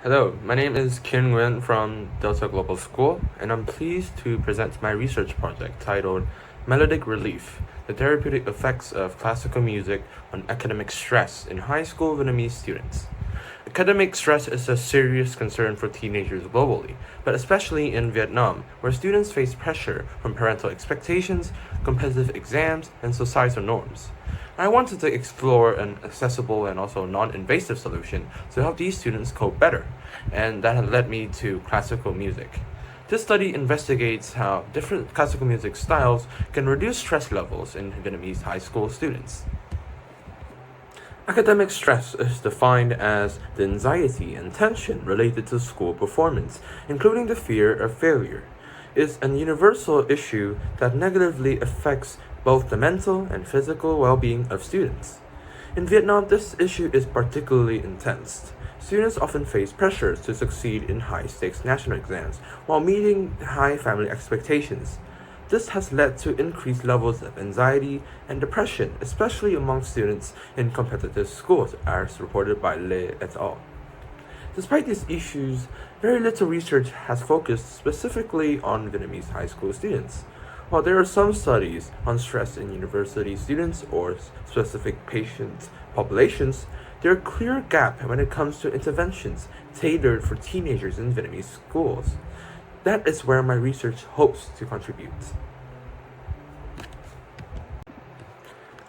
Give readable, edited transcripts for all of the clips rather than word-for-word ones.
Hello, my name is Nguyen from Delta Global School, and I'm pleased to present my research project titled Melodic Relief: The Therapeutic Effects of Classical Music on Academic Stress in High School Vietnamese Students. Academic stress is a serious concern for teenagers globally, but especially in Vietnam, where students face pressure from parental expectations, competitive exams, and societal norms. I wanted to explore an accessible and also non-invasive solution to help these students cope better, and that had led me to classical music. This study investigates how different classical music styles can reduce stress levels in Vietnamese high school students. Academic stress is defined as the anxiety and tension related to school performance, including the fear of failure. It is a universal issue that negatively affects both the mental and physical well-being of students. In Vietnam, this issue is particularly intense. Students often face pressures to succeed in high-stakes national exams while meeting high family expectations. This has led to increased levels of anxiety and depression, especially among students in competitive schools, as reported by Le et al. Despite these issues, very little research has focused specifically on Vietnamese high school students. While there are some studies on stress in university students or specific patient populations, there are clear gaps when it comes to interventions tailored for teenagers in Vietnamese schools. That is where my research hopes to contribute.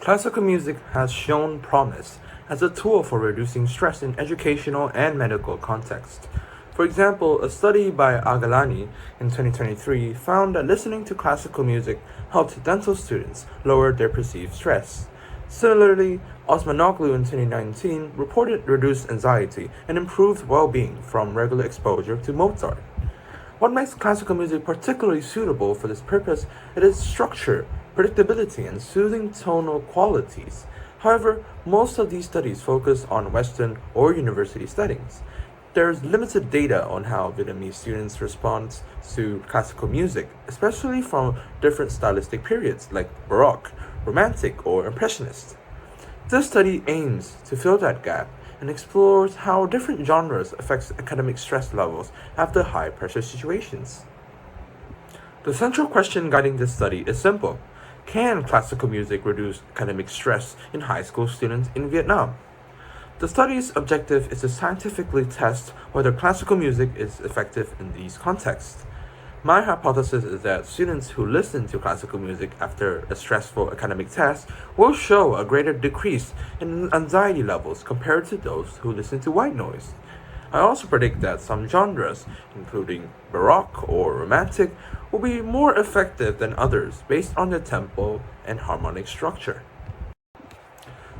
Classical music has shown promise as a tool for reducing stress in educational and medical contexts. For example, a study by Agalani in 2023 found that listening to classical music helped dental students lower their perceived stress. Similarly, Osmanoglu in 2019 reported reduced anxiety and improved well-being from regular exposure to Mozart. What makes classical music particularly suitable for this purpose is its structure, predictability, and soothing tonal qualities. However, most of these studies focus on Western or university settings. There is limited data on how Vietnamese students respond to classical music, especially from different stylistic periods like Baroque, Romantic, or Impressionist. This study aims to fill that gap and explores how different genres affect academic stress levels after high-pressure situations. The central question guiding this study is simple: can classical music reduce academic stress in high school students in Vietnam? The study's objective is to scientifically test whether classical music is effective in these contexts. My hypothesis is that students who listen to classical music after a stressful academic test will show a greater decrease in anxiety levels compared to those who listen to white noise. I also predict that some genres, including Baroque or Romantic, will be more effective than others based on their tempo and harmonic structure.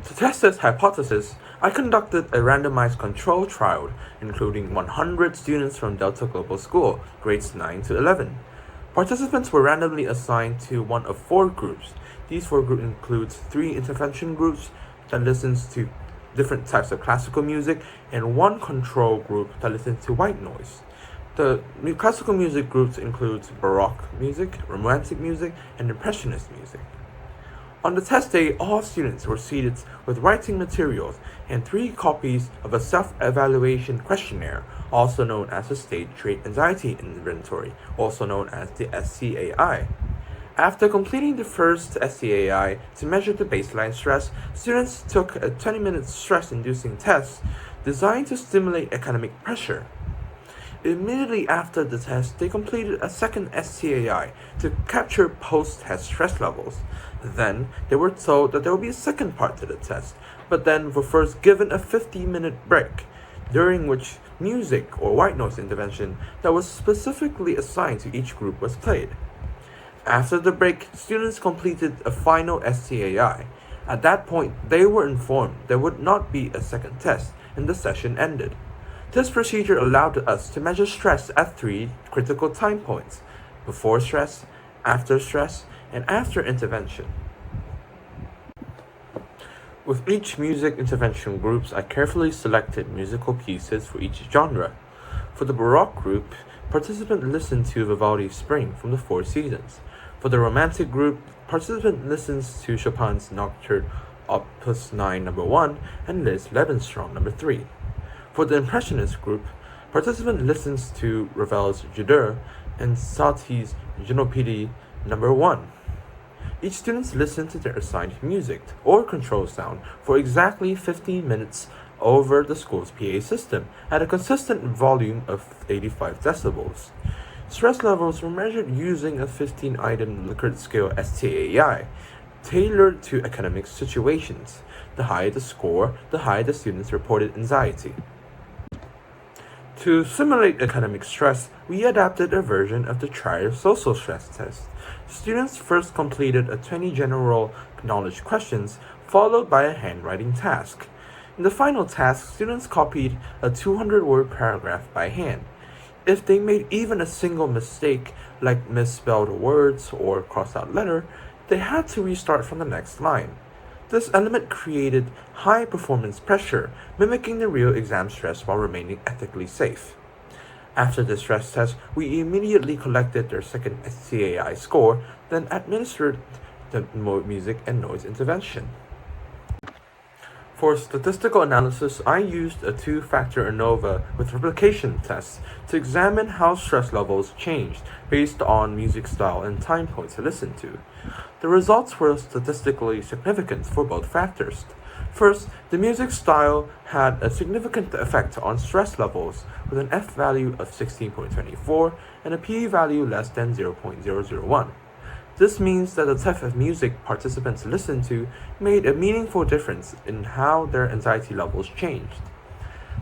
To test this hypothesis, I conducted a randomized control trial including 100 students from Delta Global School, grades 9 to 11. Participants were randomly assigned to one of four groups. These four groups include three intervention groups that listens to different types of classical music and one control group that listens to white noise. The classical music groups include Baroque music, Romantic music, and Impressionist music. On the test day, all students were seated with writing materials and 3 copies of a self-evaluation questionnaire, also known as the State Trait Anxiety Inventory, also known as the SCAI. After completing the first SCAI to measure the baseline stress, students took a 20-minute stress-inducing test designed to stimulate academic pressure. Immediately after the test, they completed a second SCAI to capture post-test stress levels. Then, they were told that there would be a second part to the test, but then were first given a 50-minute break, during which music or white noise intervention that was specifically assigned to each group was played. After the break, students completed a final SCAI. At that point, they were informed there would not be a second test, and the session ended. This procedure allowed us to measure stress at 3 critical time points: before stress, and after intervention. With each music intervention groups, I carefully selected musical pieces for each genre. For the Baroque group, participants listened to Vivaldi's Spring from the Four Seasons. For the Romantic group, participant listens to Chopin's Nocturne Opus 9 No. 1 and Liszt Lebensraum No. 3. For the Impressionist group, Participant listens to Ravel's Judeur and Satie's Genopédie number 1. Each student listens to their assigned music or control sound for exactly 15 minutes over the school's PA system at a consistent volume of 85 decibels. Stress levels were measured using a 15-item Likert scale STAI, tailored to academic situations. The higher the score, the higher the student's reported anxiety. To simulate academic stress, we adapted a version of the Trier social stress test. Students first completed a 20 general knowledge questions, followed by a handwriting task. In the final task, students copied a 200-word paragraph by hand. If they made even a single mistake, like misspelled words or crossed out letter, they had to restart from the next line. This element created high performance pressure, mimicking the real exam stress while remaining ethically safe. After the stress test, we immediately collected their second STAI score, then administered the music and noise intervention. For statistical analysis, I used a two-factor ANOVA with replication tests to examine how stress levels changed based on music style and time points listened to. The results were statistically significant for both factors. First, the music style had a significant effect on stress levels with an F value of 16.24 and a P value less than 0.001. This means that the type of music participants listened to made a meaningful difference in how their anxiety levels changed.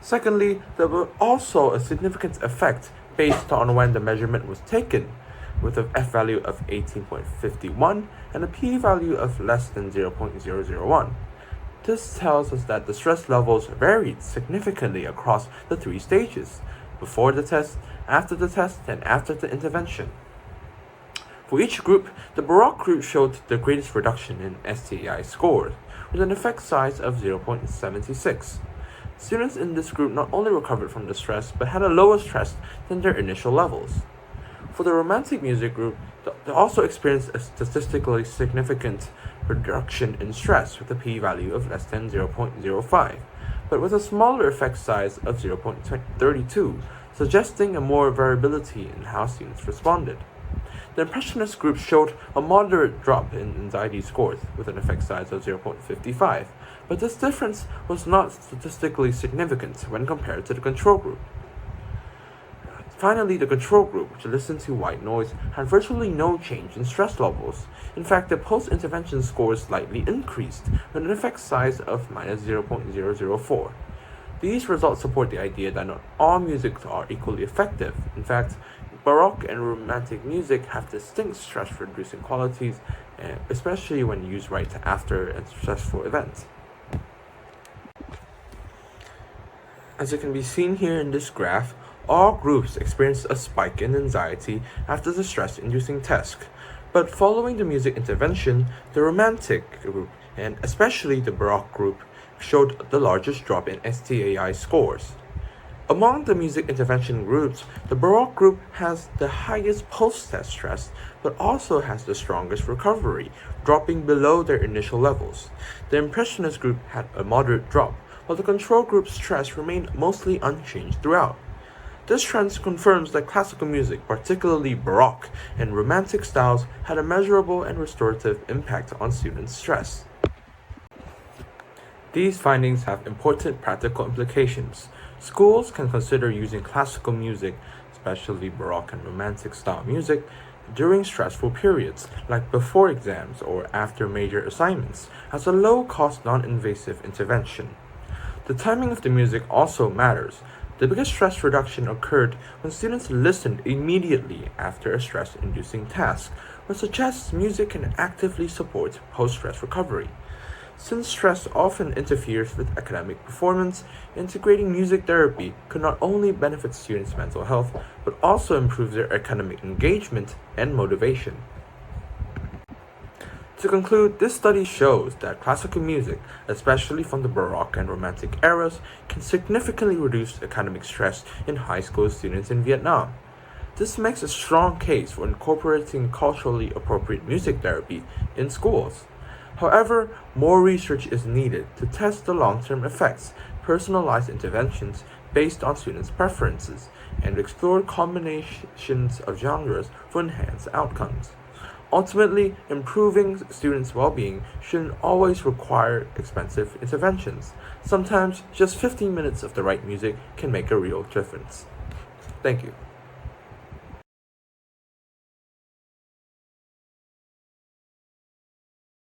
Secondly, there was also a significant effect based on when the measurement was taken, with an F value of 18.51 and a P value of less than 0.001. This tells us that the stress levels varied significantly across the three stages: before the test, and after the intervention. For each group, the Baroque group showed the greatest reduction in STAI scores, with an effect size of 0.76. Students in this group not only recovered from the stress, but had a lower stress than their initial levels. For the Romantic music group, they also experienced a statistically significant reduction in stress with a p-value of less than 0.05, but with a smaller effect size of 0.32, suggesting a more variability in how students responded. The Impressionist group showed a moderate drop in anxiety scores with an effect size of 0.55, but this difference was not statistically significant when compared to the control group. Finally, the control group, which listened to white noise, had virtually no change in stress levels. In fact, the post-intervention scores slightly increased with an effect size of minus 0.004. These results support the idea that not all music are equally effective. In fact, Baroque and Romantic music have distinct stress-reducing qualities, especially when used right after a stressful event. As it can be seen here in this graph, all groups experienced a spike in anxiety after the stress-inducing task, but following the music intervention, the Romantic group, and especially the Baroque group, showed the largest drop in STAI scores. Among the music intervention groups, the Baroque group has the highest post-test stress, but also has the strongest recovery, dropping below their initial levels. The Impressionist group had a moderate drop, while the control group's stress remained mostly unchanged throughout. This trend confirms that classical music, particularly Baroque and Romantic styles, had a measurable and restorative impact on students' stress. These findings have important practical implications. Schools can consider using classical music, especially Baroque and Romantic style music, during stressful periods, like before exams or after major assignments, as a low-cost, non-invasive intervention. The timing of the music also matters. The biggest stress reduction occurred when students listened immediately after a stress-inducing task, which suggests music can actively support post-stress recovery. Since stress often interferes with academic performance, integrating music therapy could not only benefit students' mental health, but also improve their academic engagement and motivation. To conclude, this study shows that classical music, especially from the Baroque and Romantic eras, can significantly reduce academic stress in high school students in Vietnam. This makes a strong case for incorporating culturally appropriate music therapy in schools. However, more research is needed to test the long-term effects, personalized interventions, based on students' preferences and explore combinations of genres for enhanced outcomes. Ultimately, improving students' well-being shouldn't always require expensive interventions. Sometimes just 15 minutes of the right music can make a real difference. Thank you.